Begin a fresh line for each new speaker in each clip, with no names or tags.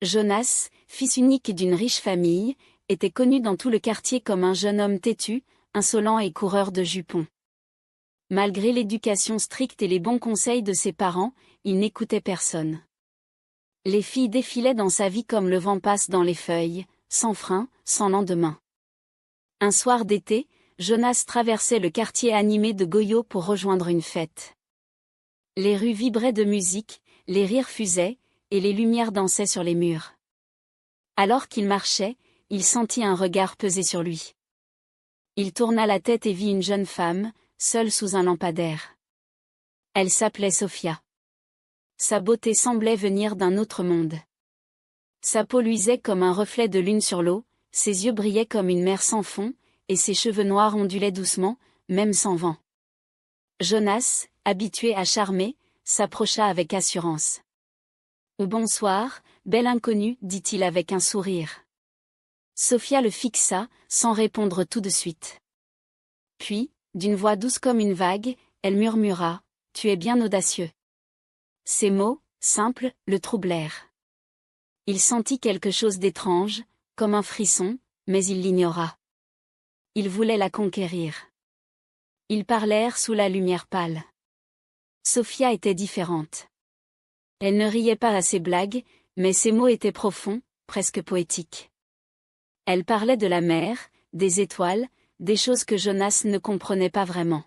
Jonas, fils unique d'une riche famille, était connu dans tout le quartier comme un jeune homme têtu, insolent et coureur de jupons. Malgré l'éducation stricte et les bons conseils de ses parents, il n'écoutait personne. Les filles défilaient dans sa vie comme le vent passe dans les feuilles, sans frein, sans lendemain. Un soir d'été, Jonas traversait le quartier animé de goyots pour rejoindre une fête. Les rues vibraient de musique, les rires fusaient, et les lumières dansaient sur les murs. Alors qu'il marchait, il sentit un regard peser sur lui. Il tourna la tête et vit une jeune femme, seule sous un lampadaire. Elle s'appelait Sophia. Sa beauté semblait venir d'un autre monde. Sa peau luisait comme un reflet de lune sur l'eau, ses yeux brillaient comme une mer sans fond, et ses cheveux noirs ondulaient doucement, même sans vent. Jonas, habitué à charmer, s'approcha avec assurance. « Bonsoir, belle inconnue, dit-il avec un sourire. Sophia le fixa, sans répondre tout de suite. Puis, d'une voix douce comme une vague, elle murmura, « Tu es bien audacieux. » Ces mots, simples, le troublèrent. Il sentit quelque chose d'étrange, comme un frisson, mais il l'ignora. Il voulait la conquérir. Ils parlèrent sous la lumière pâle. Sophia était différente. Elle ne riait pas à ses blagues, mais ses mots étaient profonds, presque poétiques. Elle parlait de la mer, des étoiles, des choses que Jonas ne comprenait pas vraiment.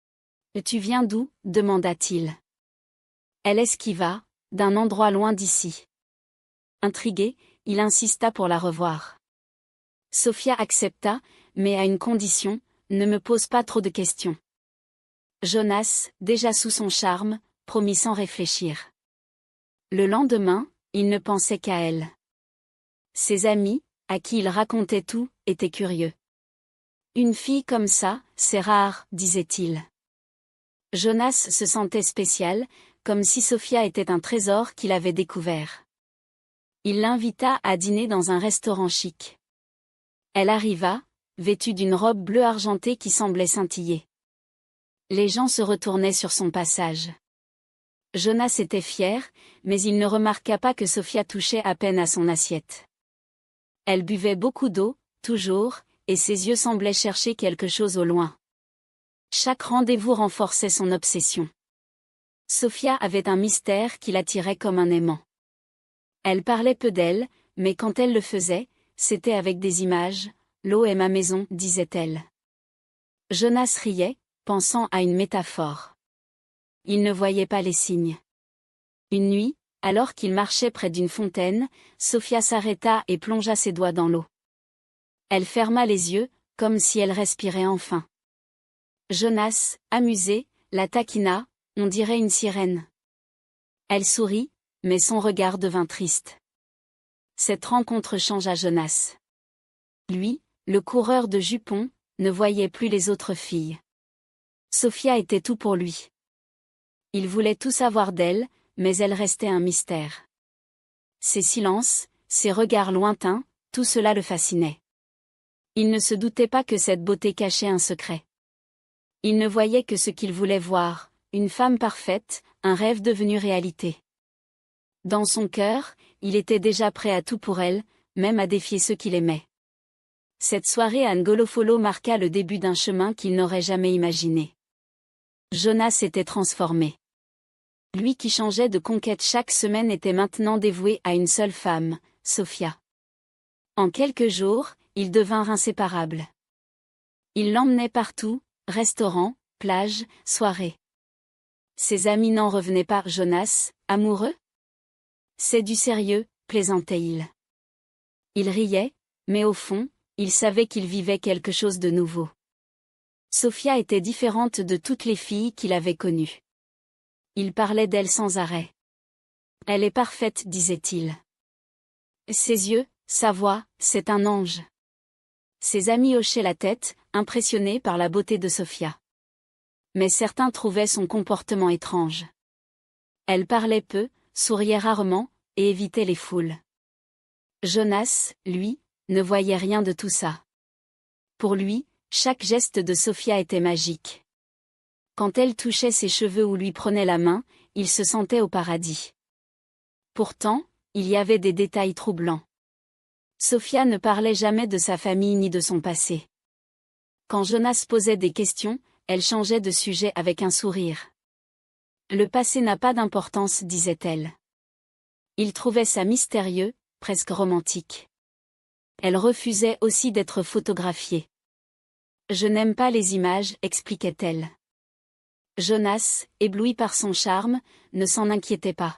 « Tu viens d'où » demanda-t-il. Elle esquiva, « D'un endroit loin d'ici. » Intrigué, il insista pour la revoir. Sophia accepta, mais à une condition, ne me pose pas trop de questions. Jonas, déjà sous son charme, promit sans réfléchir. Le lendemain, il ne pensait qu'à elle. Ses amis, à qui il racontait tout, étaient curieux. Une fille comme ça, c'est rare, disait-il. Jonas se sentait spécial, comme si Sophia était un trésor qu'il avait découvert. Il l'invita à dîner dans un restaurant chic. Elle arriva, vêtue d'une robe bleue argentée qui semblait scintiller. Les gens se retournaient sur son passage. Jonas était fier, mais il ne remarqua pas que Sophia touchait à peine à son assiette. Elle buvait beaucoup d'eau, toujours, et ses yeux semblaient chercher quelque chose au loin. Chaque rendez-vous renforçait son obsession. Sophia avait un mystère qui l'attirait comme un aimant. Elle parlait peu d'elle, mais quand elle le faisait, c'était avec des images. « L'eau est ma maison » disait-elle. Jonas riait, pensant à une métaphore. Il ne voyait pas les signes. Une nuit, alors qu'il marchait près d'une fontaine, Sophia s'arrêta et plongea ses doigts dans l'eau. Elle ferma les yeux, comme si elle respirait enfin. Jonas, amusé, la taquina, on dirait une sirène. Elle sourit, mais son regard devint triste. Cette rencontre changea Jonas. Lui, le coureur de jupons, ne voyait plus les autres filles. Sophia était tout pour lui. Il voulait tout savoir d'elle, mais elle restait un mystère. Ses silences, ses regards lointains, tout cela le fascinait. Il ne se doutait pas que cette beauté cachait un secret. Il ne voyait que ce qu'il voulait voir, une femme parfaite, un rêve devenu réalité. Dans son cœur, il était déjà prêt à tout pour elle, même à défier ceux qu'il aimait. Cette soirée à Ngolofolo marqua le début d'un chemin qu'il n'aurait jamais imaginé. Jonas s'était transformé. Lui qui changeait de conquête chaque semaine était maintenant dévoué à une seule femme, Sophia. En quelques jours, ils devinrent inséparables. Il l'emmenait partout, restaurants, plages, soirées. Ses amis n'en revenaient pas. Jonas, amoureux ? C'est du sérieux, plaisantait-il. Il riait, mais au fond, il savait qu'il vivait quelque chose de nouveau. Sophia était différente de toutes les filles qu'il avait connues. Il parlait d'elle sans arrêt. Elle est parfaite, disait-il. Ses yeux, sa voix, c'est un ange. Ses amis hochaient la tête, impressionnés par la beauté de Sophia. Mais certains trouvaient son comportement étrange. Elle parlait peu, souriait rarement, et évitait les foules. Jonas, lui, ne voyait rien de tout ça. Pour lui, chaque geste de Sophia était magique. Quand elle touchait ses cheveux ou lui prenait la main, il se sentait au paradis. Pourtant, il y avait des détails troublants. Sophia ne parlait jamais de sa famille ni de son passé. Quand Jonas posait des questions, elle changeait de sujet avec un sourire. Le passé n'a pas d'importance, disait-elle. Il trouvait ça mystérieux, presque romantique. Elle refusait aussi d'être photographiée. Je n'aime pas les images, expliquait-elle. Jonas, ébloui par son charme, ne s'en inquiétait pas.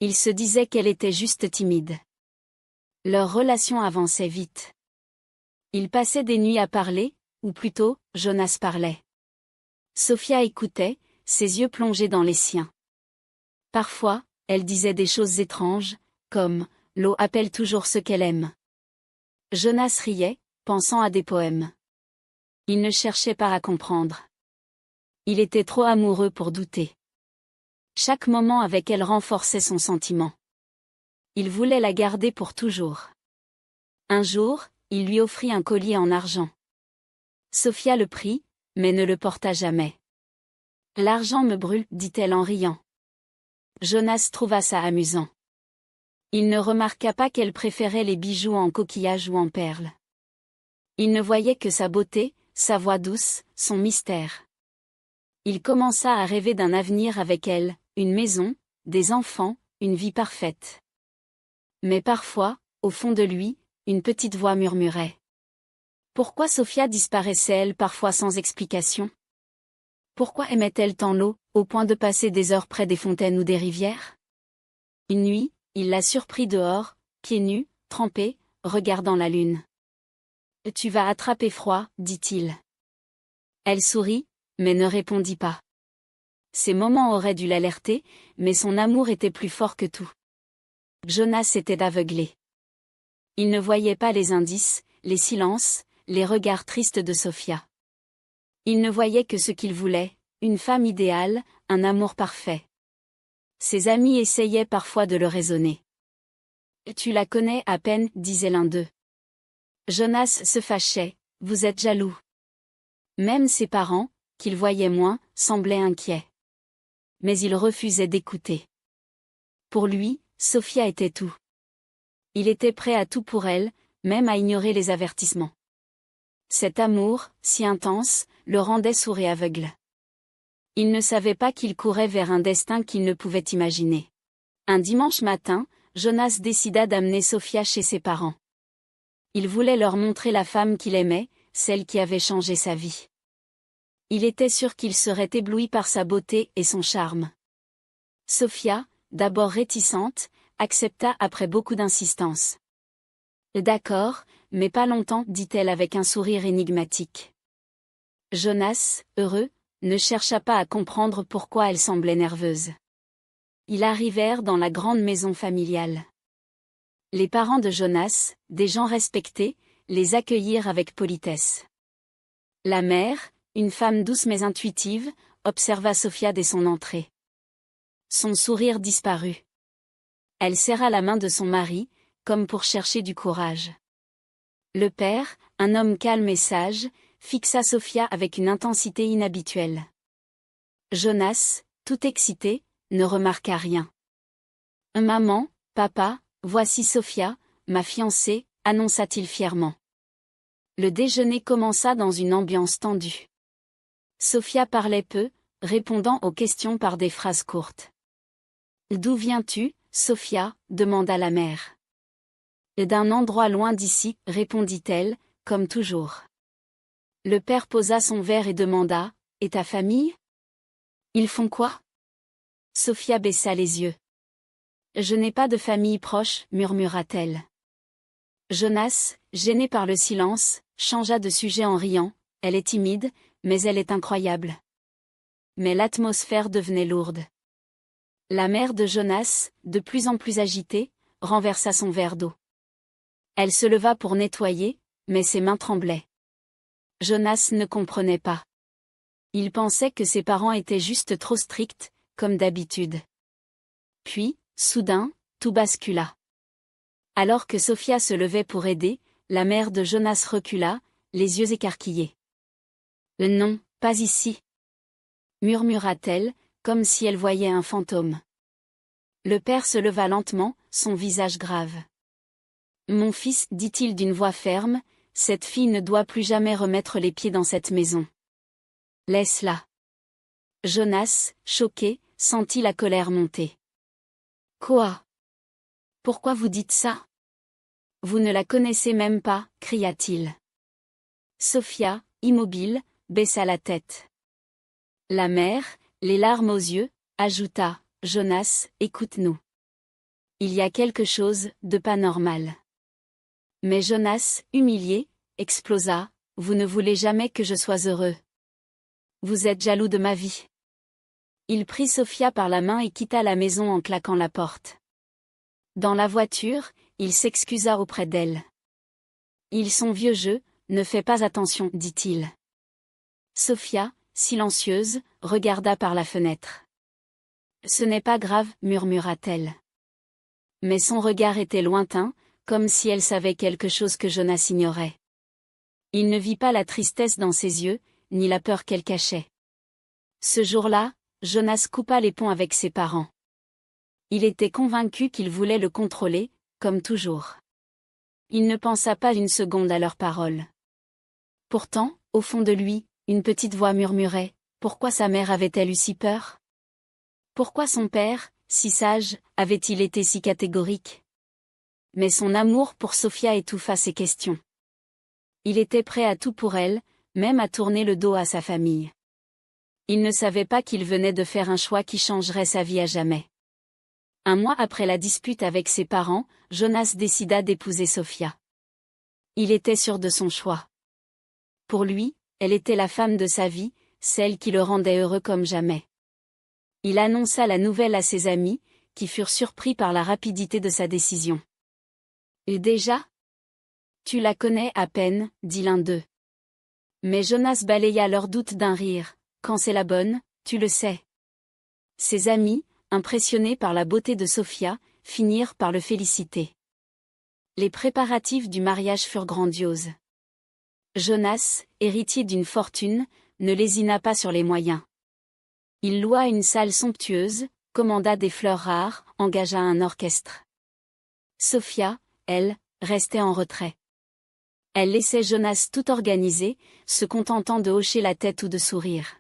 Il se disait qu'elle était juste timide. Leur relation avançait vite. Ils passaient des nuits à parler, ou plutôt, Jonas parlait. Sophia écoutait, ses yeux plongés dans les siens. Parfois, elle disait des choses étranges, comme « l'eau appelle toujours ce qu'elle aime ». Jonas riait, pensant à des poèmes. Il ne cherchait pas à comprendre. Il était trop amoureux pour douter. Chaque moment avec elle renforçait son sentiment. Il voulait la garder pour toujours. Un jour, il lui offrit un collier en argent. Sophia le prit, mais ne le porta jamais. « L'argent me brûle, dit-elle en riant. Jonas trouva ça amusant. Il ne remarqua pas qu'elle préférait les bijoux en coquillage ou en perles. Il ne voyait que sa beauté, sa voix douce, son mystère. Il commença à rêver d'un avenir avec elle, une maison, des enfants, une vie parfaite. Mais parfois, au fond de lui, une petite voix murmurait. Pourquoi Sophia disparaissait-elle parfois sans explication? Pourquoi aimait-elle tant l'eau, au point de passer des heures près des fontaines ou des rivières? Une nuit, il la surprit dehors, pieds nus, trempés, regardant la lune. « Tu vas attraper froid, dit-il. » Elle sourit, mais ne répondit pas. Ces moments auraient dû l'alerter, mais son amour était plus fort que tout. Jonas était aveuglé. Il ne voyait pas les indices, les silences, les regards tristes de Sophia. Il ne voyait que ce qu'il voulait, une femme idéale, un amour parfait. Ses amis essayaient parfois de le raisonner. « Tu la connais à peine, disait l'un d'eux. Jonas se fâchait, « Vous êtes jaloux. » Même ses parents, qu'il voyait moins, semblaient inquiets. Mais il refusait d'écouter. Pour lui, Sophia était tout. Il était prêt à tout pour elle, même à ignorer les avertissements. Cet amour, si intense, le rendait sourd et aveugle. Il ne savait pas qu'il courait vers un destin qu'il ne pouvait imaginer. Un dimanche matin, Jonas décida d'amener Sophia chez ses parents. Il voulait leur montrer la femme qu'il aimait, celle qui avait changé sa vie. Il était sûr qu'il serait ébloui par sa beauté et son charme. Sophia, d'abord réticente, accepta après beaucoup d'insistance. « D'accord, mais pas longtemps, dit-elle avec un sourire énigmatique. Jonas, heureux, ne chercha pas à comprendre pourquoi elle semblait nerveuse. Ils arrivèrent dans la grande maison familiale. Les parents de Jonas, des gens respectés, les accueillirent avec politesse. La mère, une femme douce mais intuitive, observa Sophia dès son entrée. Son sourire disparut. Elle serra la main de son mari, comme pour chercher du courage. Le père, un homme calme et sage, fixa Sophia avec une intensité inhabituelle. Jonas, tout excité, ne remarqua rien. « Maman, papa, voici Sophia, ma fiancée, » annonça-t-il fièrement. Le déjeuner commença dans une ambiance tendue. Sophia parlait peu, répondant aux questions par des phrases courtes. « D'où viens-tu, Sophia » demanda la mère. « D'un endroit loin d'ici » répondit-elle, comme toujours. Le père posa son verre et demanda « Et ta famille ? Ils font quoi ?» Sophia baissa les yeux. « Je n'ai pas de famille proche » murmura-t-elle. Jonas, gêné par le silence, changea de sujet en riant. « Elle est timide, mais elle est incroyable. » Mais l'atmosphère devenait lourde. La mère de Jonas, de plus en plus agitée, renversa son verre d'eau. Elle se leva pour nettoyer, mais ses mains tremblaient. Jonas ne comprenait pas. Il pensait que ses parents étaient juste trop stricts, comme d'habitude. Puis, soudain, tout bascula. Alors que Sophia se levait pour aider, la mère de Jonas recula, les yeux écarquillés. « Non, pas ici » murmura-t-elle, comme si elle voyait un fantôme. Le père se leva lentement, son visage grave. Mon fils, dit-il d'une voix ferme, cette fille ne doit plus jamais remettre les pieds dans cette maison. Laisse-la. Jonas, choqué, sentit la colère monter. Quoi? Pourquoi vous dites ça? Vous ne la connaissez même pas, cria-t-il. Sophia, immobile, baissa la tête. La mère, les larmes aux yeux, ajouta, Jonas, écoute-nous. Il y a quelque chose de pas normal. Mais Jonas, humilié, explosa, vous ne voulez jamais que je sois heureux. Vous êtes jaloux de ma vie. Il prit Sophia par la main et quitta la maison en claquant la porte. Dans la voiture, il s'excusa auprès d'elle. Ils sont vieux jeux, ne fais pas attention, dit-il. Sophia, silencieuse, regarda par la fenêtre. Ce n'est pas grave, murmura-t-elle. Mais son regard était lointain, comme si elle savait quelque chose que Jonas ignorait. Il ne vit pas la tristesse dans ses yeux, ni la peur qu'elle cachait. Ce jour-là, Jonas coupa les ponts avec ses parents. Il était convaincu qu'il voulait le contrôler, comme toujours. Il ne pensa pas une seconde à leurs paroles. Pourtant, au fond de lui, une petite voix murmurait, pourquoi sa mère avait-elle eu si peur? Pourquoi son père, si sage, avait-il été si catégorique? Mais son amour pour Sophia étouffa ses questions. Il était prêt à tout pour elle, même à tourner le dos à sa famille. Il ne savait pas qu'il venait de faire un choix qui changerait sa vie à jamais. Un mois après la dispute avec ses parents, Jonas décida d'épouser Sophia. Il était sûr de son choix. Pour lui, elle était la femme de sa vie, celle qui le rendait heureux comme jamais. Il annonça la nouvelle à ses amis, qui furent surpris par la rapidité de sa décision. « Et déjà? Tu la connais à peine, dit l'un d'eux. Mais Jonas balaya leurs doutes d'un rire, quand c'est la bonne, tu le sais. Ses amis, impressionnés par la beauté de Sophia, finirent par le féliciter. Les préparatifs du mariage furent grandioses. Jonas, héritier d'une fortune, ne lésina pas sur les moyens. Il loua une salle somptueuse, commanda des fleurs rares, engagea un orchestre. Sophia, elle, restait en retrait. Elle laissait Jonas tout organiser, se contentant de hocher la tête ou de sourire.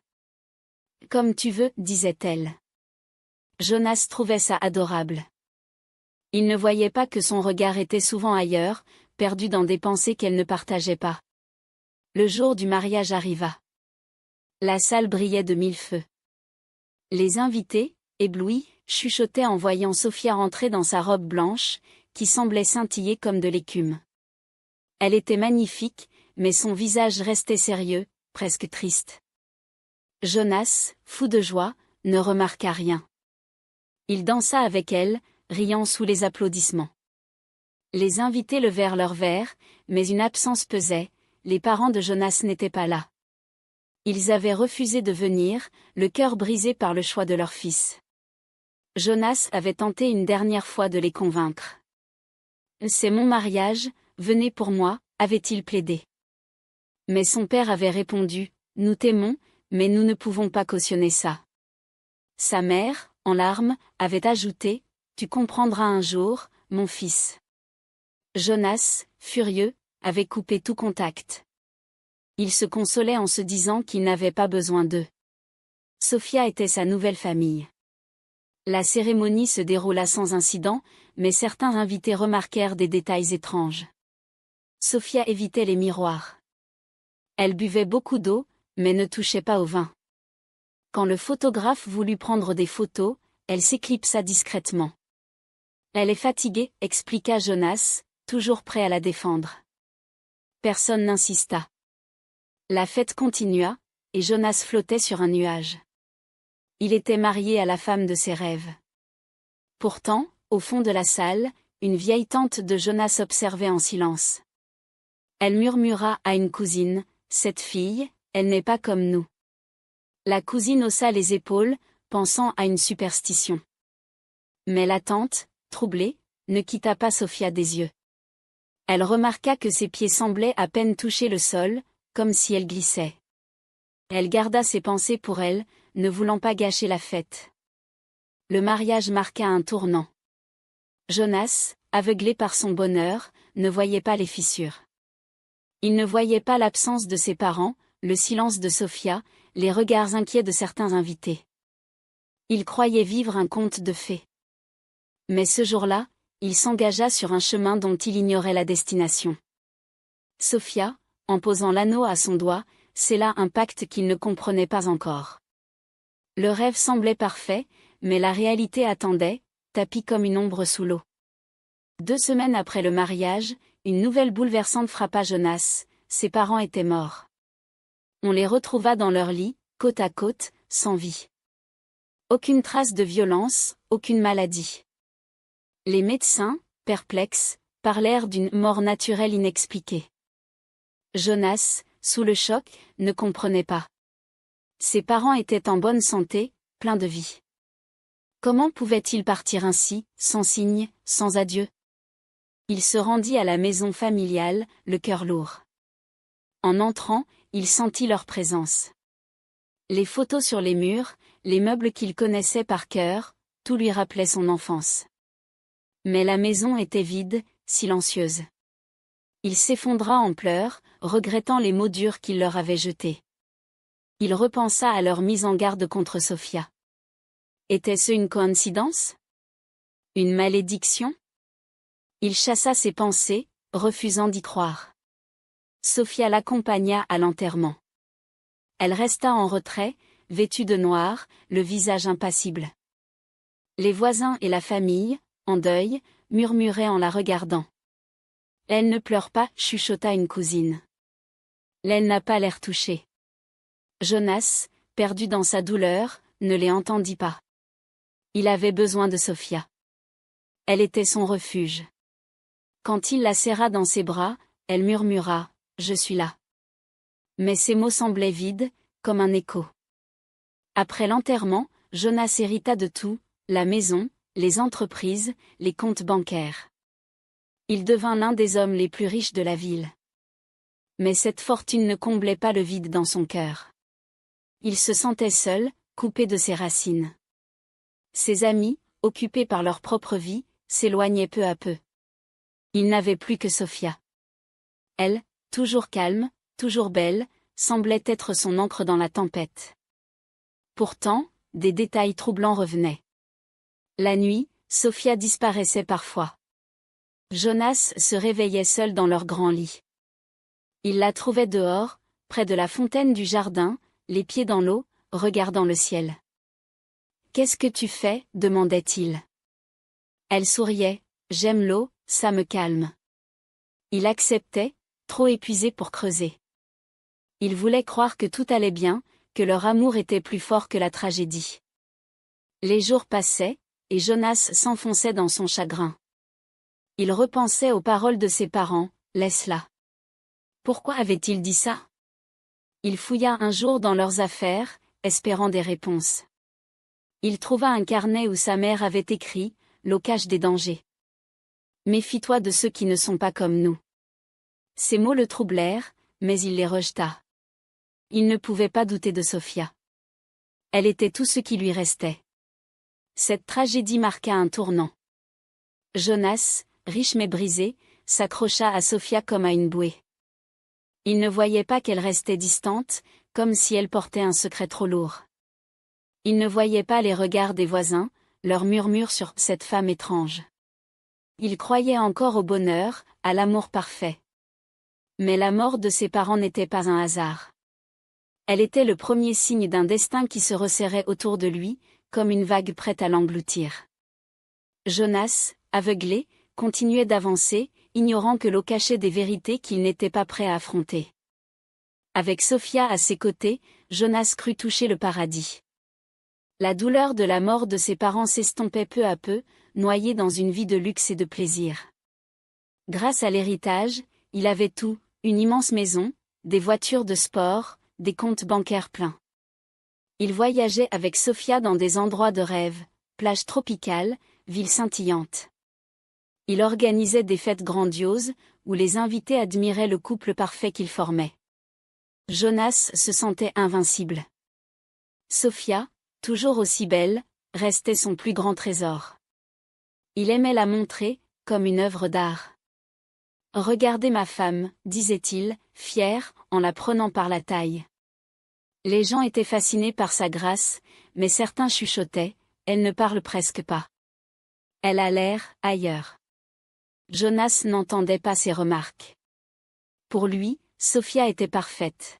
« Comme tu veux, disait-elle. » Jonas trouvait ça adorable. Il ne voyait pas que son regard était souvent ailleurs, perdu dans des pensées qu'elle ne partageait pas. Le jour du mariage arriva. La salle brillait de mille feux. Les invités, éblouis, chuchotaient en voyant Sophia entrer dans sa robe blanche, qui semblait scintiller comme de l'écume. Elle était magnifique, mais son visage restait sérieux, presque triste. Jonas, fou de joie, ne remarqua rien. Il dansa avec elle, riant sous les applaudissements. Les invités levèrent leurs verres, mais une absence pesait, les parents de Jonas n'étaient pas là. Ils avaient refusé de venir, le cœur brisé par le choix de leur fils. Jonas avait tenté une dernière fois de les convaincre. « C'est mon mariage, venez pour moi », avait-il plaidé. Mais son père avait répondu, « Nous t'aimons, mais nous ne pouvons pas cautionner ça. » Sa mère, en larmes, avait ajouté, « Tu comprendras un jour, mon fils. » Jonas, furieux, avait coupé tout contact. Il se consolait en se disant qu'il n'avait pas besoin d'eux. Sophia était sa nouvelle famille. La cérémonie se déroula sans incident, mais certains invités remarquèrent des détails étranges. Sophia évitait les miroirs. Elle buvait beaucoup d'eau, mais ne touchait pas au vin. Quand le photographe voulut prendre des photos, elle s'éclipsa discrètement. Elle est fatiguée, expliqua Jonas, toujours prêt à la défendre. Personne n'insista. La fête continua, et Jonas flottait sur un nuage. Il était marié à la femme de ses rêves. Pourtant, au fond de la salle, une vieille tante de Jonas observait en silence. Elle murmura à une cousine, « Cette fille, elle n'est pas comme nous. » La cousine haussa les épaules, pensant à une superstition. Mais la tante, troublée, ne quitta pas Sophia des yeux. Elle remarqua que ses pieds semblaient à peine toucher le sol, comme si elle glissait. Elle garda ses pensées pour elle, ne voulant pas gâcher la fête. Le mariage marqua un tournant. Jonas, aveuglé par son bonheur, ne voyait pas les fissures. Il ne voyait pas l'absence de ses parents, le silence de Sophia, les regards inquiets de certains invités. Il croyait vivre un conte de fées. Mais ce jour-là, il s'engagea sur un chemin dont il ignorait la destination. Sophia, en posant l'anneau à son doigt, scella un pacte qu'il ne comprenait pas encore. Le rêve semblait parfait, mais la réalité attendait, tapie comme une ombre sous l'eau. 2 semaines après le mariage, une nouvelle bouleversante frappa Jonas, ses parents étaient morts. On les retrouva dans leur lit, côte à côte, sans vie. Aucune trace de violence, aucune maladie. Les médecins, perplexes, parlèrent d'une mort naturelle inexpliquée. Jonas, sous le choc, ne comprenait pas. Ses parents étaient en bonne santé, pleins de vie. Comment pouvait-il partir ainsi, sans signe, sans adieu? Il se rendit à la maison familiale, le cœur lourd. En entrant, il sentit leur présence. Les photos sur les murs, les meubles qu'il connaissait par cœur, tout lui rappelait son enfance. Mais la maison était vide, silencieuse. Il s'effondra en pleurs, regrettant les mots durs qu'il leur avait jetés. Il repensa à leur mise en garde contre Sophia. Était-ce une coïncidence? Une malédiction? Il chassa ses pensées, refusant d'y croire. Sophia l'accompagna à l'enterrement. Elle resta en retrait, vêtue de noir, le visage impassible. Les voisins et la famille, en deuil, murmuraient en la regardant. « Elle ne pleure pas » chuchota une cousine. « Elle n'a pas l'air touchée. » Jonas, perdu dans sa douleur, ne les entendit pas. Il avait besoin de Sophia. Elle était son refuge. Quand il la serra dans ses bras, elle murmura « Je suis là ». Mais ces mots semblaient vides, comme un écho. Après l'enterrement, Jonas hérita de tout, la maison, les entreprises, les comptes bancaires. Il devint l'un des hommes les plus riches de la ville. Mais cette fortune ne comblait pas le vide dans son cœur. Il se sentait seul, coupé de ses racines. Ses amis, occupés par leur propre vie, s'éloignaient peu à peu. Il n'avait plus que Sophia. Elle, toujours calme, toujours belle, semblait être son ancre dans la tempête. Pourtant, des détails troublants revenaient. La nuit, Sophia disparaissait parfois. Jonas se réveillait seul dans leur grand lit. Il la trouvait dehors, près de la fontaine du jardin, les pieds dans l'eau, regardant le ciel. « Qu'est-ce que tu fais » demandait-il. Elle souriait. « J'aime l'eau, ça me calme. » Il acceptait, trop épuisé pour creuser. Il voulait croire que tout allait bien, que leur amour était plus fort que la tragédie. Les jours passaient, et Jonas s'enfonçait dans son chagrin. Il repensait aux paroles de ses parents, « Laisse-la. » Pourquoi avait-il dit ça? Il fouilla un jour dans leurs affaires, espérant des réponses. Il trouva un carnet où sa mère avait écrit « L'eau cache des dangers. Méfie-toi de ceux qui ne sont pas comme nous. » Ces mots le troublèrent, mais il les rejeta. Il ne pouvait pas douter de Sophia. Elle était tout ce qui lui restait. Cette tragédie marqua un tournant. Jonas, riche mais brisé, s'accrocha à Sophia comme à une bouée. Il ne voyait pas qu'elle restait distante, comme si elle portait un secret trop lourd. Il ne voyait pas les regards des voisins, leurs murmures sur cette femme étrange. Il croyait encore au bonheur, à l'amour parfait. Mais la mort de ses parents n'était pas un hasard. Elle était le premier signe d'un destin qui se resserrait autour de lui, comme une vague prête à l'engloutir. Jonas, aveuglé, continuait d'avancer, ignorant que l'eau cachait des vérités qu'il n'était pas prêt à affronter. Avec Sophia à ses côtés, Jonas crut toucher le paradis. La douleur de la mort de ses parents s'estompait peu à peu, noyé dans une vie de luxe et de plaisir. Grâce à l'héritage, il avait tout, une immense maison, des voitures de sport, des comptes bancaires pleins. Il voyageait avec Sophia dans des endroits de rêve, plages tropicales, villes scintillantes. Il organisait des fêtes grandioses, où les invités admiraient le couple parfait qu'ils formaient. Jonas se sentait invincible. Sophia, toujours aussi belle, restait son plus grand trésor. Il aimait la montrer, comme une œuvre d'art. Regardez ma femme, disait-il, fier, en la prenant par la taille. Les gens étaient fascinés par sa grâce, mais certains chuchotaient, elle ne parle presque pas. Elle a l'air ailleurs. Jonas n'entendait pas ces remarques. Pour lui, Sophia était parfaite.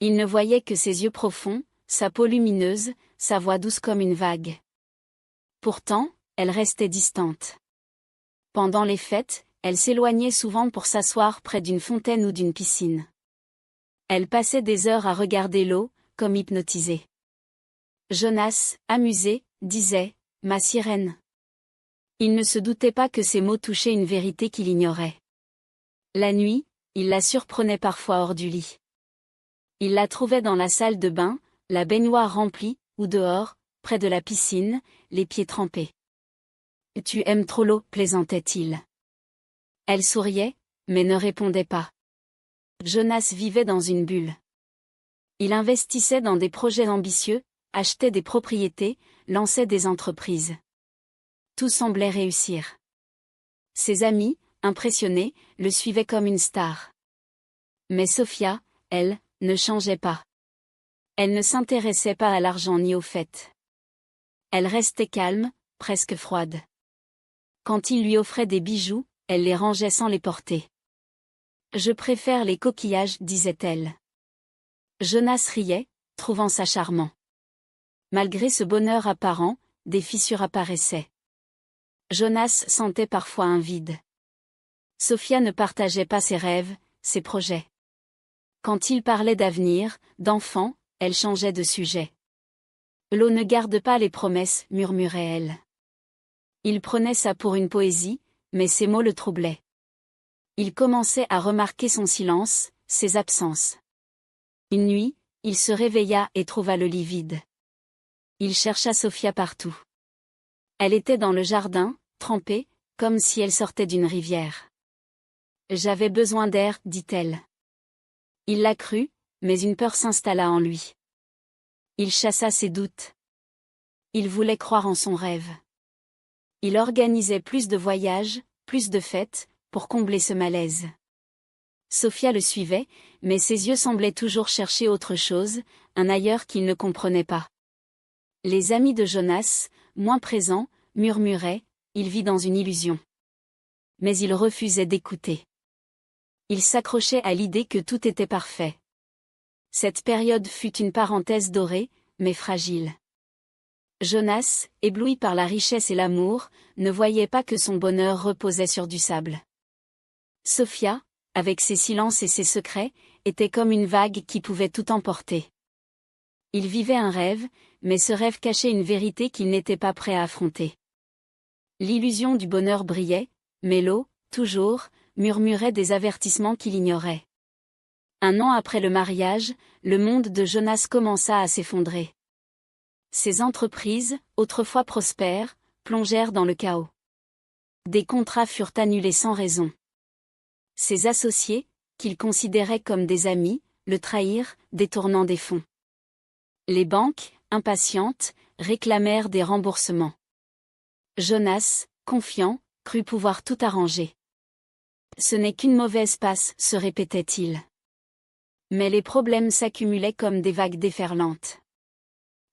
Il ne voyait que ses yeux profonds, sa peau lumineuse, sa voix douce comme une vague. Pourtant, elle restait distante. Pendant les fêtes, elle s'éloignait souvent pour s'asseoir près d'une fontaine ou d'une piscine. Elle passait des heures à regarder l'eau, comme hypnotisée. Jonas, amusé, disait « Ma sirène ». Il ne se doutait pas que ces mots touchaient une vérité qu'il ignorait. La nuit, il la surprenait parfois hors du lit. Il la trouvait dans la salle de bain, la baignoire remplie, ou dehors, près de la piscine, les pieds trempés. « Tu aimes trop l'eau » plaisantait-il. Elle souriait, mais ne répondait pas. Jonas vivait dans une bulle. Il investissait dans des projets ambitieux, achetait des propriétés, lançait des entreprises. Tout semblait réussir. Ses amis, impressionnés, le suivaient comme une star. Mais Sophia, elle, ne changeait pas. Elle ne s'intéressait pas à l'argent ni aux fêtes. Elle restait calme, presque froide. Quand il lui offrait des bijoux, elle les rangeait sans les porter. « Je préfère les coquillages » disait-elle. Jonas riait, trouvant ça charmant. Malgré ce bonheur apparent, des fissures apparaissaient. Jonas sentait parfois un vide. Sophia ne partageait pas ses rêves, ses projets. Quand il parlait d'avenir, d'enfants, elle changeait de sujet. « L'eau ne garde pas les promesses » murmurait-elle. Il prenait ça pour une poésie, mais ses mots le troublaient. Il commençait à remarquer son silence, ses absences. Une nuit, il se réveilla et trouva le lit vide. Il chercha Sophia partout. Elle était dans le jardin, trempée, comme si elle sortait d'une rivière. « J'avais besoin d'air » dit-elle. Il la crut, mais une peur s'installa en lui. Il chassa ses doutes. Il voulait croire en son rêve. Il organisait plus de voyages, plus de fêtes, pour combler ce malaise. Sophia le suivait, mais ses yeux semblaient toujours chercher autre chose, un ailleurs qu'il ne comprenait pas. Les amis de Jonas, moins présents, murmuraient, il vit dans une illusion. Mais il refusait d'écouter. Il s'accrochait à l'idée que tout était parfait. Cette période fut une parenthèse dorée, mais fragile. Jonas, ébloui par la richesse et l'amour, ne voyait pas que son bonheur reposait sur du sable. Sophia, avec ses silences et ses secrets, était comme une vague qui pouvait tout emporter. Il vivait un rêve, mais ce rêve cachait une vérité qu'il n'était pas prêt à affronter. L'illusion du bonheur brillait, mais l'eau, toujours, murmurait des avertissements qu'il ignorait. Un an après le mariage, le monde de Jonas commença à s'effondrer. Ses entreprises, autrefois prospères, plongèrent dans le chaos. Des contrats furent annulés sans raison. Ses associés, qu'il considérait comme des amis, le trahirent, détournant des fonds. Les banques, impatientes, réclamèrent des remboursements. Jonas, confiant, crut pouvoir tout arranger. Ce n'est qu'une mauvaise passe, se répétait-il. Mais les problèmes s'accumulaient comme des vagues déferlantes.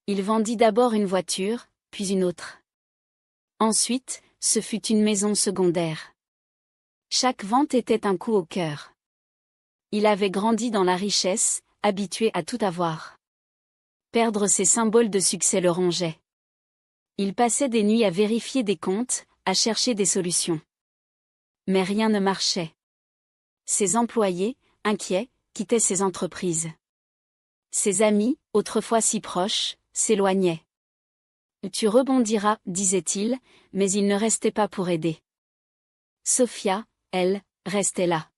Il vendit d'abord une voiture, puis une autre. Ensuite, ce fut une maison secondaire. Chaque vente était un coup au cœur. Il avait grandi dans la richesse, habitué à tout avoir. Perdre ces symboles de succès le rongeait. Il passait des nuits à vérifier des comptes, à chercher des solutions. Mais rien ne marchait. Ses employés, inquiets, quittaient ses entreprises. Ses amis, autrefois si proches, s'éloignaient. « Tu rebondiras » disait-il, mais il ne restait pas pour aider. Sophia, elle, restait là.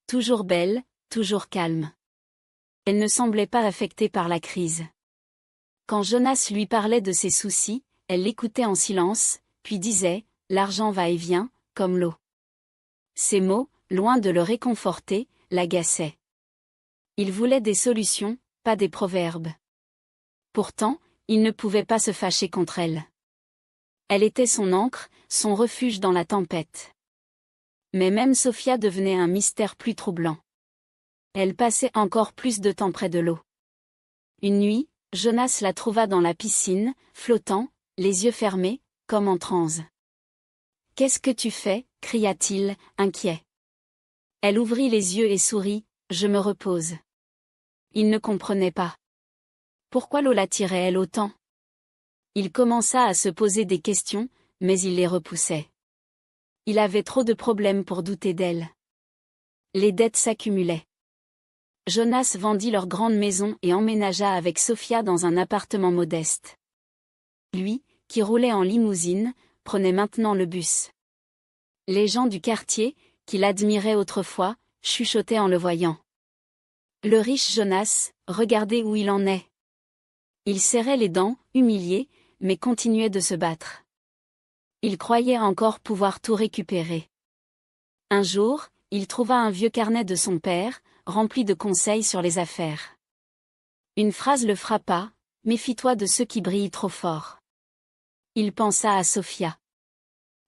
Toujours belle, toujours calme. Elle ne semblait pas affectée par la crise. Quand Jonas lui parlait de ses soucis, elle l'écoutait en silence, puis disait « L'argent va et vient, comme l'eau ». Ces mots, loin de le réconforter, l'agaçaient. Il voulait des solutions, pas des proverbes. Pourtant, il ne pouvait pas se fâcher contre elle. Elle était son ancre, son refuge dans la tempête. Mais même Sophia devenait un mystère plus troublant. Elle passait encore plus de temps près de l'eau. Une nuit, Jonas la trouva dans la piscine, flottant, les yeux fermés, comme en transe. « Qu'est-ce que tu fais » cria-t-il, inquiet. Elle ouvrit les yeux et sourit, « Je me repose. » Il ne comprenait pas. Pourquoi l'eau l'attirait elle autant? Il commença à se poser des questions, mais il les repoussait. Il avait trop de problèmes pour douter d'elle. Les dettes s'accumulaient. Jonas vendit leur grande maison et emménagea avec Sophia dans un appartement modeste. Lui, qui roulait en limousine, prenait maintenant le bus. Les gens du quartier, qui l'admiraient autrefois, chuchotaient en le voyant. Le riche Jonas, regardez où il en est. Il serrait les dents, humilié, mais continuait de se battre. Il croyait encore pouvoir tout récupérer. Un jour, il trouva un vieux carnet de son père, rempli de conseils sur les affaires. Une phrase le frappa, « Méfie-toi de ceux qui brillent trop fort. » Il pensa à Sophia.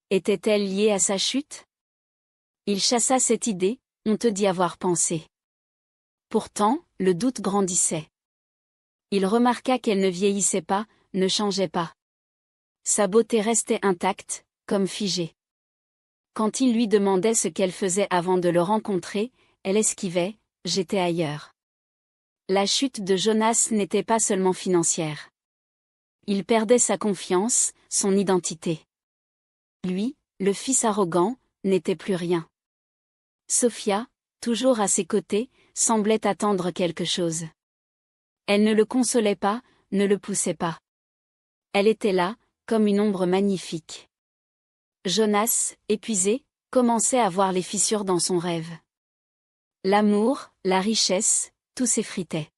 Était-elle liée à sa chute? Il chassa cette idée, honteux d'y avoir pensé. Pourtant, le doute grandissait. Il remarqua qu'elle ne vieillissait pas, ne changeait pas. Sa beauté restait intacte, comme figée. Quand il lui demandait ce qu'elle faisait avant de le rencontrer, elle esquivait, « J'étais ailleurs. » La chute de Jonas n'était pas seulement financière. Il perdait sa confiance, son identité. Lui, le fils arrogant, n'était plus rien. Sophia, toujours à ses côtés, semblait attendre quelque chose. Elle ne le consolait pas, ne le poussait pas. Elle était là, comme une ombre magnifique. Jonas, épuisé, commençait à voir les fissures dans son rêve. L'amour, la richesse, tout s'effritait.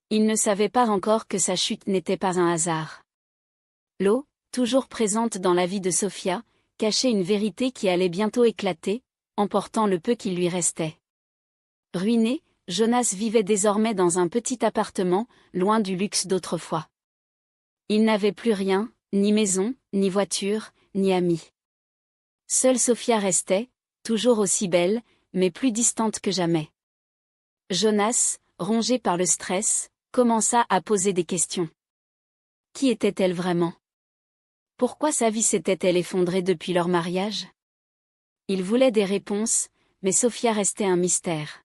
Il ne savait pas encore que sa chute n'était pas un hasard. L'eau, toujours présente dans la vie de Sophia, cachait une vérité qui allait bientôt éclater, emportant le peu qui lui restait. Ruiné, Jonas vivait désormais dans un petit appartement, loin du luxe d'autrefois. Il n'avait plus rien, ni maison, ni voiture, ni amis. Seule Sophia restait, toujours aussi belle, mais plus distante que jamais. Jonas, rongé par le stress, commença à poser des questions. Qui était-elle vraiment? Pourquoi sa vie s'était-elle effondrée depuis leur mariage? Il voulait des réponses, mais Sophia restait un mystère.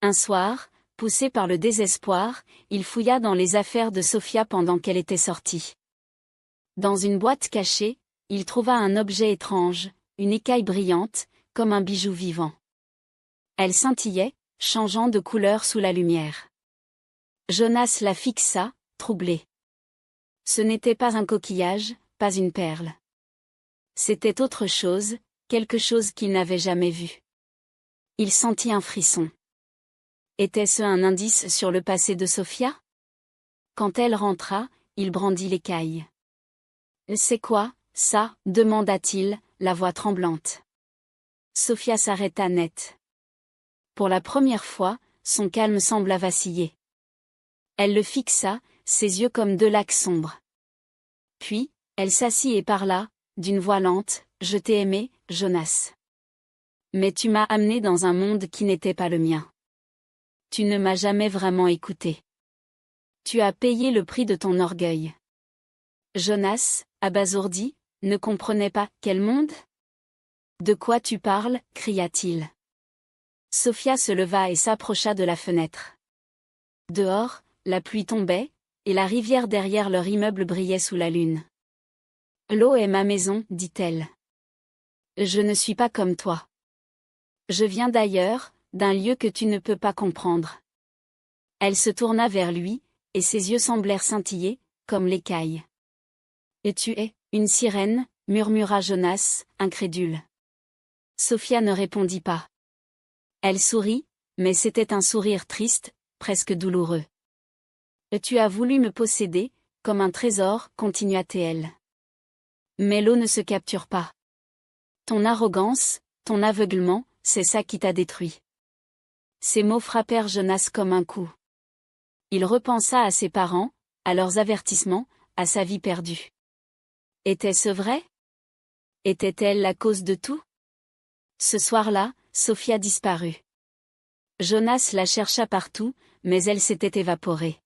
Un soir, poussé par le désespoir, il fouilla dans les affaires de Sophia pendant qu'elle était sortie. Dans une boîte cachée, il trouva un objet étrange, une écaille brillante, comme un bijou vivant. Elle scintillait, changeant de couleur sous la lumière. Jonas la fixa, troublé. Ce n'était pas un coquillage, pas une perle. C'était autre chose, quelque chose qu'il n'avait jamais vu. Il sentit un frisson. Était-ce un indice sur le passé de Sophia? Quand elle rentra, il brandit l'écaille. « C'est quoi, ça ?» demanda-t-il, la voix tremblante. Sophia s'arrêta net. Pour la première fois, son calme sembla vaciller. Elle le fixa, ses yeux comme deux lacs sombres. Puis, elle s'assit et parla, d'une voix lente, « Je t'ai aimé, Jonas. Mais tu m'as amené dans un monde qui n'était pas le mien. Tu ne m'as jamais vraiment écouté. Tu as payé le prix de ton orgueil. » Jonas, abasourdi, ne comprenait pas « Quel monde ?» « De quoi tu parles ?» cria-t-il. Sophia se leva et s'approcha de la fenêtre. Dehors, la pluie tombait, et la rivière derrière leur immeuble brillait sous la lune. « L'eau est ma maison, dit-elle. Je ne suis pas comme toi. Je viens d'ailleurs, d'un lieu que tu ne peux pas comprendre. » Elle se tourna vers lui, et ses yeux semblèrent scintiller, comme l'écaille. « Et tu es une sirène ?» murmura Jonas, incrédule. Sophia ne répondit pas. Elle sourit, mais c'était un sourire triste, presque douloureux. « Tu as voulu me posséder, comme un trésor, continua-t-elle. Mais l'eau ne se capture pas. Ton arrogance, ton aveuglement, c'est ça qui t'a détruit. » Ces mots frappèrent Jonas comme un coup. Il repensa à ses parents, à leurs avertissements, à sa vie perdue. Était-ce vrai? Était-elle la cause de tout? Ce soir-là, Sophia disparut. Jonas la chercha partout, mais elle s'était évaporée.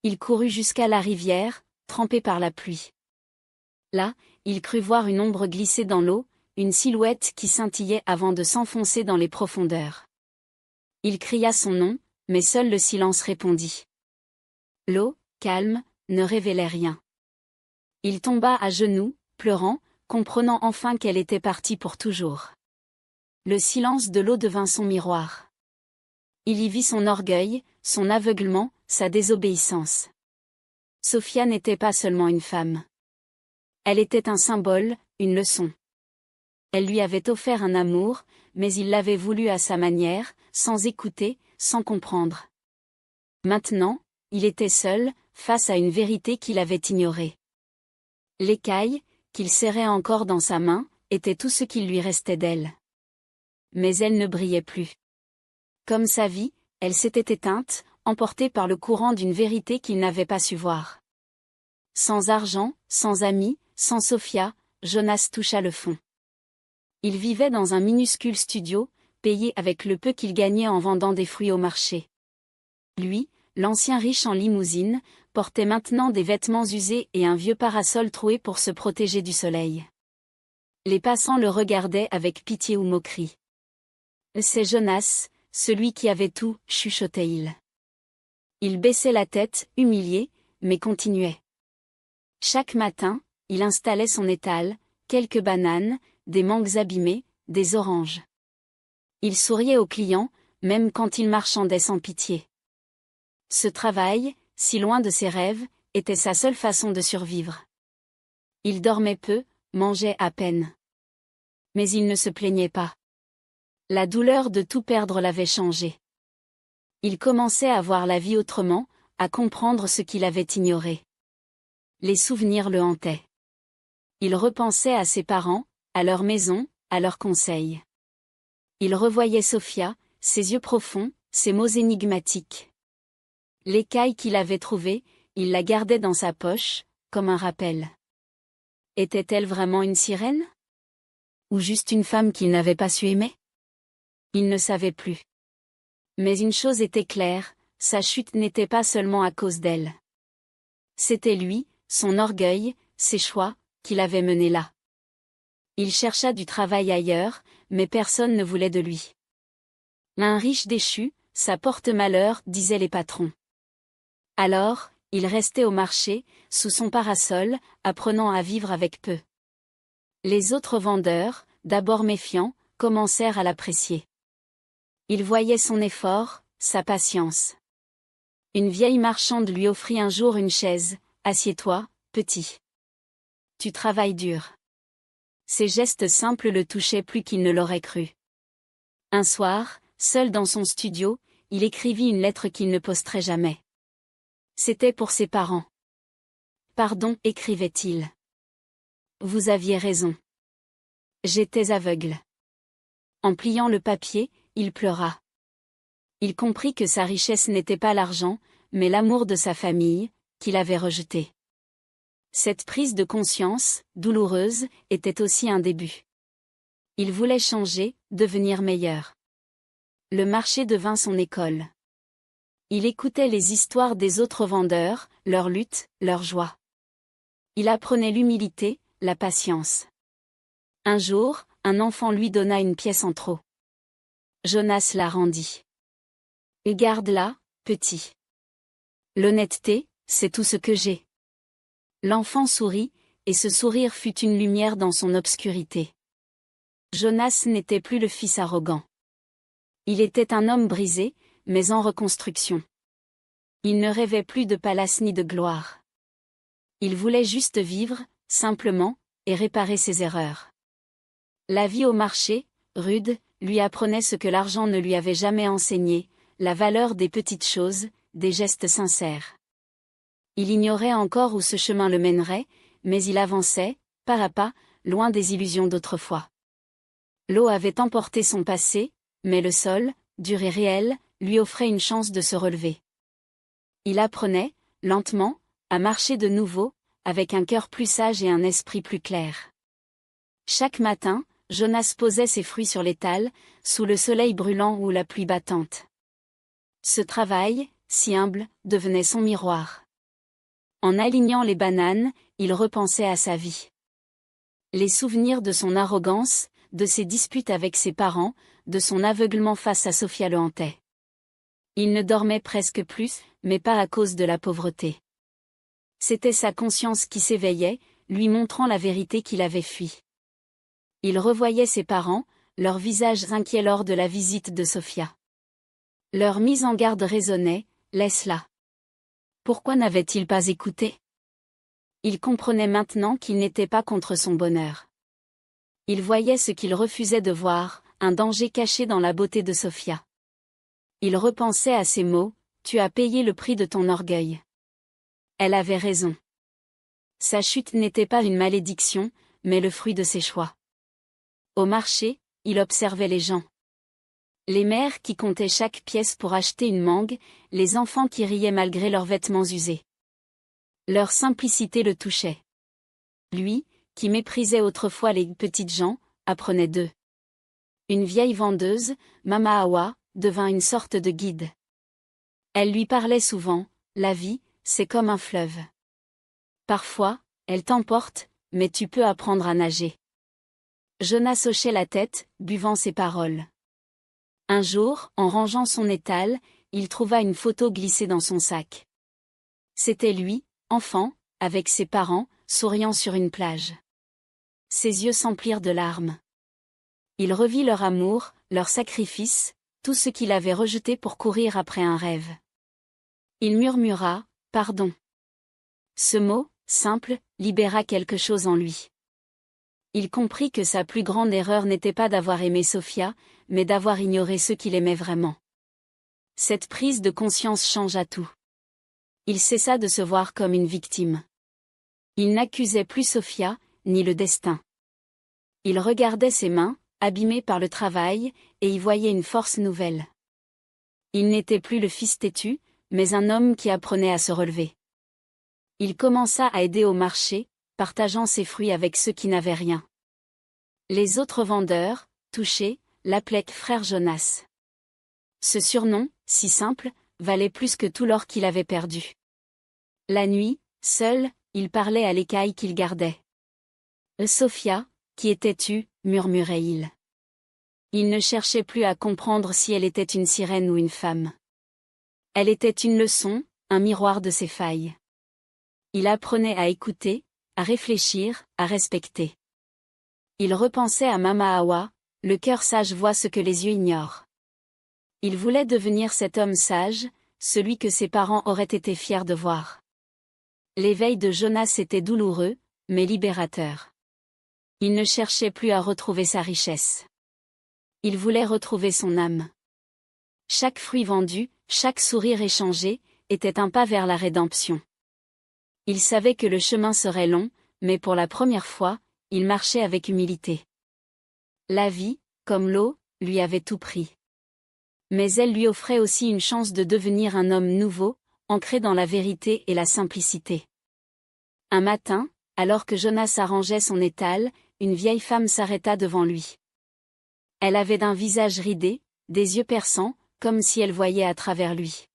Il courut jusqu'à la rivière, trempé par la pluie. Là, il crut voir une ombre glisser dans l'eau, une silhouette qui scintillait avant de s'enfoncer dans les profondeurs. Il cria son nom, mais seul le silence répondit. L'eau, calme, ne révélait rien. Il tomba à genoux, pleurant, comprenant enfin qu'elle était partie pour toujours. Le silence de l'eau devint son miroir. Il y vit son orgueil, son aveuglement, sa désobéissance. Sophia n'était pas seulement une femme. Elle était un symbole, une leçon. Elle lui avait offert un amour, mais il l'avait voulu à sa manière, sans écouter, sans comprendre. Maintenant, il était seul, face à une vérité qu'il avait ignorée. L'écaille, qu'il serrait encore dans sa main, était tout ce qu'il lui restait d'elle. Mais elle ne brillait plus. Comme sa vie, elle s'était éteinte, emportée par le courant d'une vérité qu'il n'avait pas su voir. Sans argent, sans amis, sans Sophia, Jonas toucha le fond. Il vivait dans un minuscule studio, payé avec le peu qu'il gagnait en vendant des fruits au marché. Lui, l'ancien riche en limousine, portait maintenant des vêtements usés et un vieux parasol troué pour se protéger du soleil. Les passants le regardaient avec pitié ou moquerie. « C'est Jonas, celui qui avait tout, » chuchotait-il. Il baissait la tête, humilié, mais continuait. Chaque matin, il installait son étal, quelques bananes, des mangues abîmées, des oranges. Il souriait aux clients, même quand il marchandait sans pitié. Ce travail, si loin de ses rêves, était sa seule façon de survivre. Il dormait peu, mangeait à peine. Mais il ne se plaignait pas. La douleur de tout perdre l'avait changé. Il commençait à voir la vie autrement, à comprendre ce qu'il avait ignoré. Les souvenirs le hantaient. Il repensait à ses parents, à leur maison, à leurs conseils. Il revoyait Sophia, ses yeux profonds, ses mots énigmatiques. L'écaille qu'il avait trouvée, il la gardait dans sa poche, comme un rappel. Était-elle vraiment une sirène? Ou juste une femme qu'il n'avait pas su aimer? Il ne savait plus. Mais une chose était claire, sa chute n'était pas seulement à cause d'elle. C'était lui, son orgueil, ses choix, qui l'avaient mené là. Il chercha du travail ailleurs, mais personne ne voulait de lui. Un riche déchu, ça porte malheur, disaient les patrons. Alors, il restait au marché, sous son parasol, apprenant à vivre avec peu. Les autres vendeurs, d'abord méfiants, commencèrent à l'apprécier. Ils voyaient son effort, sa patience. Une vieille marchande lui offrit un jour une chaise. « Assieds-toi, petit. Tu travailles dur. » Ces gestes simples le touchaient plus qu'il ne l'aurait cru. Un soir, seul dans son studio, il écrivit une lettre qu'il ne posterait jamais. C'était pour ses parents. « Pardon, » écrivait-il. « Vous aviez raison. J'étais aveugle. » En pliant le papier, il pleura. Il comprit que sa richesse n'était pas l'argent, mais l'amour de sa famille, qu'il avait rejeté. Cette prise de conscience, douloureuse, était aussi un début. Il voulait changer, devenir meilleur. Le marché devint son école. Il écoutait les histoires des autres vendeurs, leurs luttes, leurs joies. Il apprenait l'humilité, la patience. Un jour, un enfant lui donna une pièce en trop. Jonas la rendit. « Garde-la, petit. L'honnêteté, c'est tout ce que j'ai. » L'enfant sourit, et ce sourire fut une lumière dans son obscurité. Jonas n'était plus le fils arrogant. Il était un homme brisé, mais en reconstruction. Il ne rêvait plus de palace ni de gloire. Il voulait juste vivre, simplement, et réparer ses erreurs. La vie au marché, rude, lui apprenait ce que l'argent ne lui avait jamais enseigné, la valeur des petites choses, des gestes sincères. Il ignorait encore où ce chemin le mènerait, mais il avançait, pas à pas, loin des illusions d'autrefois. L'eau avait emporté son passé, mais le sol, dur et réel, lui offrait une chance de se relever. Il apprenait, lentement, à marcher de nouveau, avec un cœur plus sage et un esprit plus clair. Chaque matin, Jonas posait ses fruits sur l'étal, sous le soleil brûlant ou la pluie battante. Ce travail, si humble, devenait son miroir. En alignant les bananes, il repensait à sa vie. Les souvenirs de son arrogance, de ses disputes avec ses parents, de son aveuglement face à Sophia le hantaient. Il ne dormait presque plus, mais pas à cause de la pauvreté. C'était sa conscience qui s'éveillait, lui montrant la vérité qu'il avait fui. Il revoyait ses parents, leurs visages inquiets lors de la visite de Sophia. Leur mise en garde résonnait, laisse-la. Pourquoi n'avait-il pas écouté? Il comprenait maintenant qu'il n'était pas contre son bonheur. Il voyait ce qu'il refusait de voir, un danger caché dans la beauté de Sophia. Il repensait à ces mots, « Tu as payé le prix de ton orgueil ». Elle avait raison. Sa chute n'était pas une malédiction, mais le fruit de ses choix. Au marché, il observait les gens. Les mères qui comptaient chaque pièce pour acheter une mangue, les enfants qui riaient malgré leurs vêtements usés. Leur simplicité le touchait. Lui, qui méprisait autrefois les petites gens, apprenait d'eux. Une vieille vendeuse, Mama Awa, devint une sorte de guide. Elle lui parlait souvent, la vie, c'est comme un fleuve. Parfois, elle t'emporte, mais tu peux apprendre à nager. Jonas hochait la tête, buvant ses paroles. Un jour, en rangeant son étal, il trouva une photo glissée dans son sac. C'était lui, enfant, avec ses parents, souriant sur une plage. Ses yeux s'emplirent de larmes. Il revit leur amour, leur sacrifice, tout ce qu'il avait rejeté pour courir après un rêve. Il murmura, « Pardon ». Ce mot, simple, libéra quelque chose en lui. Il comprit que sa plus grande erreur n'était pas d'avoir aimé Sophia, mais d'avoir ignoré ceux qu'il aimait vraiment. Cette prise de conscience changea tout. Il cessa de se voir comme une victime. Il n'accusait plus Sophia, ni le destin. Il regardait ses mains, abîmées par le travail, et y voyait une force nouvelle. Il n'était plus le fils têtu, mais un homme qui apprenait à se relever. Il commença à aider au marché, partageant ses fruits avec ceux qui n'avaient rien. Les autres vendeurs, touchés, l'appelaient frère Jonas. Ce surnom, si simple, valait plus que tout l'or qu'il avait perdu. La nuit, seul, il parlait à l'écaille qu'il gardait. « Sophia, qui étais-tu » murmurait-il. Il ne cherchait plus à comprendre si elle était une sirène ou une femme. Elle était une leçon, un miroir de ses failles. Il apprenait à écouter, à réfléchir, à respecter. Il repensait à Mama Awa, le cœur sage voit ce que les yeux ignorent. Il voulait devenir cet homme sage, celui que ses parents auraient été fiers de voir. L'éveil de Jonas était douloureux, mais libérateur. Il ne cherchait plus à retrouver sa richesse. Il voulait retrouver son âme. Chaque fruit vendu, chaque sourire échangé, était un pas vers la rédemption. Il savait que le chemin serait long, mais pour la première fois, il marchait avec humilité. La vie, comme l'eau, lui avait tout pris. Mais elle lui offrait aussi une chance de devenir un homme nouveau, ancré dans la vérité et la simplicité. Un matin, alors que Jonas arrangeait son étal, une vieille femme s'arrêta devant lui. Elle avait un visage ridé, des yeux perçants, comme si elle voyait à travers lui.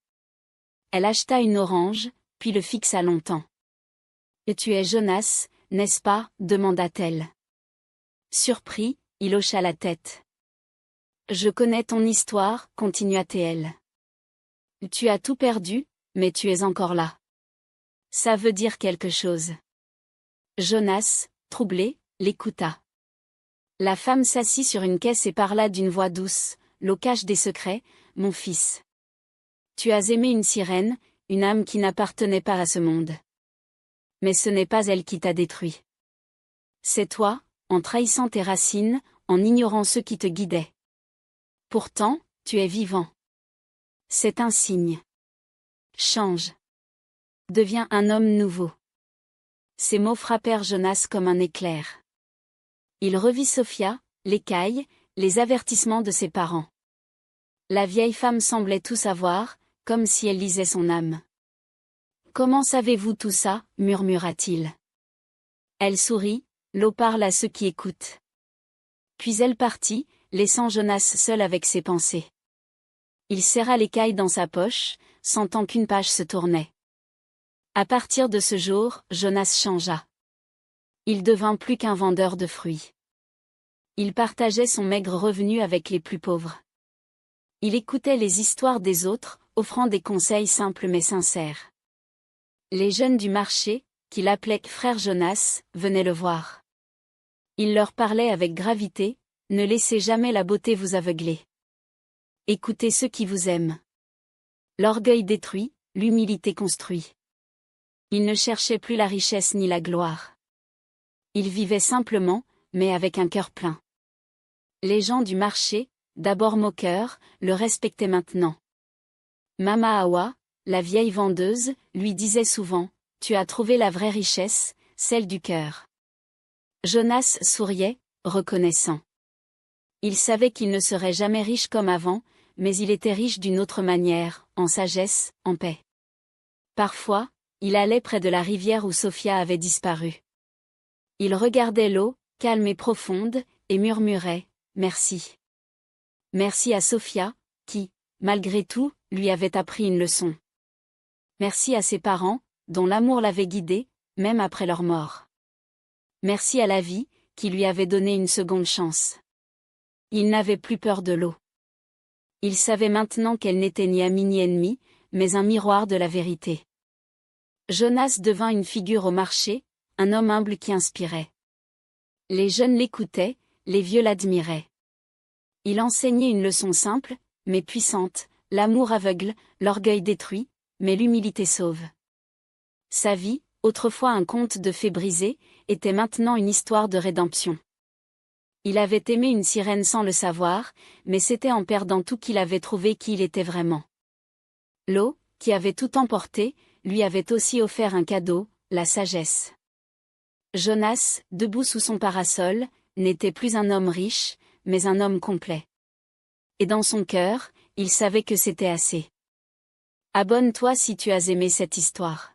Elle acheta une orange, puis le fixa longtemps. « Et tu es Jonas, n'est-ce pas » demanda-t-elle. Surpris, il hocha la tête. « Je connais ton histoire » continua-t-elle. « Tu as tout perdu, mais tu es encore là. Ça veut dire quelque chose. » Jonas, troublé, l'écouta. La femme s'assit sur une caisse et parla d'une voix douce, « L'eau cache des secrets, mon fils. Tu as aimé une sirène, une âme qui n'appartenait pas à ce monde. Mais ce n'est pas elle qui t'a détruit. C'est toi, en trahissant tes racines, en ignorant ceux qui te guidaient. Pourtant, tu es vivant. C'est un signe. Change. Deviens un homme nouveau. » Ces mots frappèrent Jonas comme un éclair. Il revit Sophia, l'écaille, les avertissements de ses parents. La vieille femme semblait tout savoir, comme si elle lisait son âme. Comment savez-vous tout ça, murmura-t-il. Elle sourit, l'eau parle à ceux qui écoutent. Puis elle partit, laissant Jonas seul avec ses pensées. Il serra l'écaille dans sa poche, sentant qu'une page se tournait. À partir de ce jour, Jonas changea. Il devint plus qu'un vendeur de fruits. Il partageait son maigre revenu avec les plus pauvres. Il écoutait les histoires des autres, offrant des conseils simples mais sincères. Les jeunes du marché, qui l'appelaient frère Jonas, venaient le voir. Il leur parlait avec gravité, ne laissez jamais la beauté vous aveugler. Écoutez ceux qui vous aiment. L'orgueil détruit, l'humilité construit. Il ne cherchait plus la richesse ni la gloire. Il vivait simplement, mais avec un cœur plein. Les gens du marché, d'abord moqueurs, le respectaient maintenant. Mama Awa, la vieille vendeuse, lui disait souvent, « Tu as trouvé la vraie richesse, celle du cœur. » Jonas souriait, reconnaissant. Il savait qu'il ne serait jamais riche comme avant, mais il était riche d'une autre manière, en sagesse, en paix. Parfois, il allait près de la rivière où Sophia avait disparu. Il regardait l'eau, calme et profonde, et murmurait, « Merci. » Merci à Sophia, qui, malgré tout, lui avait appris une leçon. Merci à ses parents, dont l'amour l'avait guidé, même après leur mort. Merci à la vie, qui lui avait donné une seconde chance. Il n'avait plus peur de l'eau. Il savait maintenant qu'elle n'était ni amie ni ennemie, mais un miroir de la vérité. Jonas devint une figure au marché, un homme humble qui inspirait. Les jeunes l'écoutaient, les vieux l'admiraient. Il enseignait une leçon simple, mais puissante, l'amour aveugle, l'orgueil détruit, mais l'humilité sauve. Sa vie, autrefois un conte de fées brisées, était maintenant une histoire de rédemption. Il avait aimé une sirène sans le savoir, mais c'était en perdant tout qu'il avait trouvé qui il était vraiment. L'eau, qui avait tout emporté, lui avait aussi offert un cadeau, la sagesse. Jonas, debout sous son parasol, n'était plus un homme riche, mais un homme complet. Et dans son cœur, il savait que c'était assez. Abonne-toi si tu as aimé cette histoire.